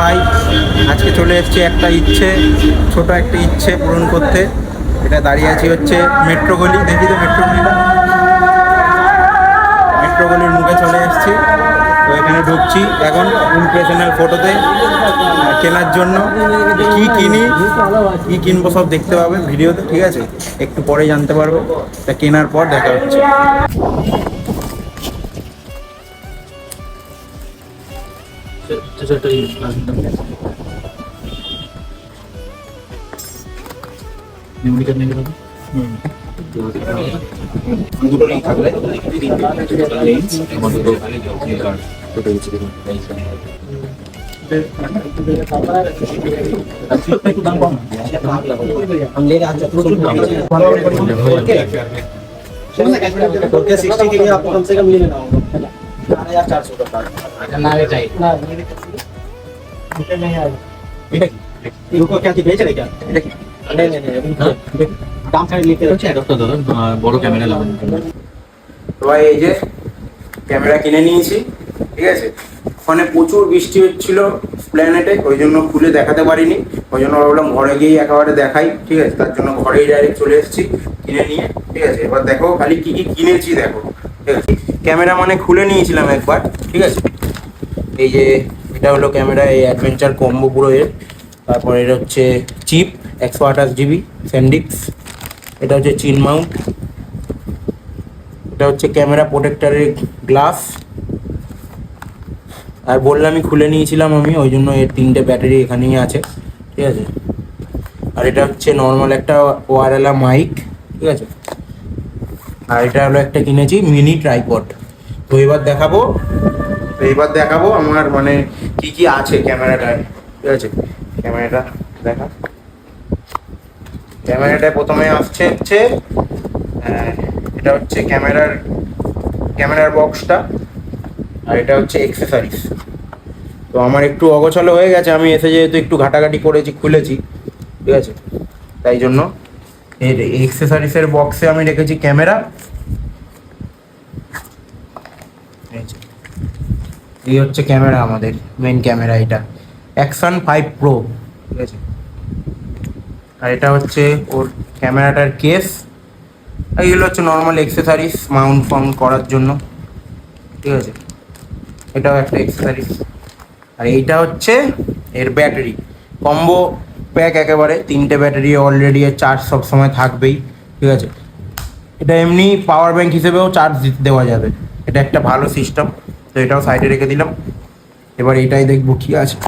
High, আজকে চলে এসেছি একটা ইচ্ছে, ছোট একটা ইচ্ছে পূরণ করতে। এটা দাঁড়িয়ে আছি হচ্ছে মেট্রো গলি, দেখি তো মেট্রো গলিটা, মেট্রো গলির মুখে চলে এসেছি। তো এখানে ঢুকছি এখন ইমপ্রেশনাল ফটোতে কেনার জন্য। কি কিনি কি কিনবো সব দেখতে পাবে ভিডিওতে, ঠিক আছে? একটু পরে জানতে পারবে, তা কেনার পর দেখা হচ্ছে। দুটোই থাকলে porque 60 के लिए आपको कम से कम ये लेना होगा 4,400 का नहीं आएगा। इनको क्या बेच रहे क्या? नहीं दाम साइड लेके বড় ক্যামেরা লাগানো। তো ভাই এই যে ক্যামেরা কিনে নিয়েছি, ঠিক আছে? ওখানে প্রচুর বৃষ্টি হচ্ছিল প্ল্যানেটে, ওই জন্য খুলে দেখাতে পারিনি। ওই জন্য ভাবলাম ঘরে গিয়েই একেবারে দেখাই, ঠিক আছে? তার জন্য ঘরেই ডাইরেক্ট চলে এসেছি কিনে নিয়ে, ঠিক আছে? এবার দেখো খালি কি কি কিনেছি দেখো, ঠিক আছে? ক্যামেরা মানে খুলে নিয়েছিলাম একবার, ঠিক আছে? এই যে এটা হলো ক্যামেরা, এই অ্যাডভেঞ্চার কম্বো পুরো এর। তারপর এটা হচ্ছে চিপ 128 GB স্যান্ডিক্স। এটা হচ্ছে চিন মাউন্ট। এটা হচ্ছে ক্যামেরা প্রোটেক্টরের গ্লাস। আর বললামই খুলে নিয়েছিলাম আমি, ওই জন্য এর 3টে ব্যাটারি এখানেই আছে, ঠিক আছে? আর এটা হচ্ছে নর্মাল একটা ওয়ারওয়ালা মাইক, ঠিক আছে? আর এটা হলো একটা কিনেছি মিনি ট্রাইপড। তো এবার দেখাবো আমার মানে কি কি আছে ক্যামেরাটায়, ঠিক আছে? ক্যামেরাটায় প্রথমে আসছে হচ্ছে এটা হচ্ছে ক্যামেরার বক্সটা। আর এটা হচ্ছে এক্সেসরিজ। তো আমার একটু অগোছালো হয়ে গেছে, আমি এসে যেহেতু একটু ঘাটাঘাটি করেছি, খুলেছি, ঠিক আছে? তাই জন্য এর এক্সেসরিজের বক্সে আমি রেখেছি ক্যামেরা। এই হচ্ছে ক্যামেরা, আমাদের মেইন ক্যামেরা এটা অ্যাকশন 5 Pro, ঠিক আছে? আর এটা হচ্ছে ওর ক্যামেরাটার কেস। এইগুলো হচ্ছে নর্মাল এক্সেসরিজ মাউন্ট করার জন্য, ঠিক আছে? এটাও একটা এক্সেসরিজ। আর এইটা হচ্ছে এর ব্যাটারি কম্বো প্যাক, একেবারে 3টে ব্যাটারি অলরেডি এর চার্জ সবসময় থাকবেই, ঠিক আছে? এটা এমনি পাওয়ার ব্যাংক হিসেবেও চার্জ দেওয়া যাবে, এটা একটা ভালো সিস্টেম। তো এটাও সাইডে রেখে দিলাম। এবার এটাই দেখবো কি আছে।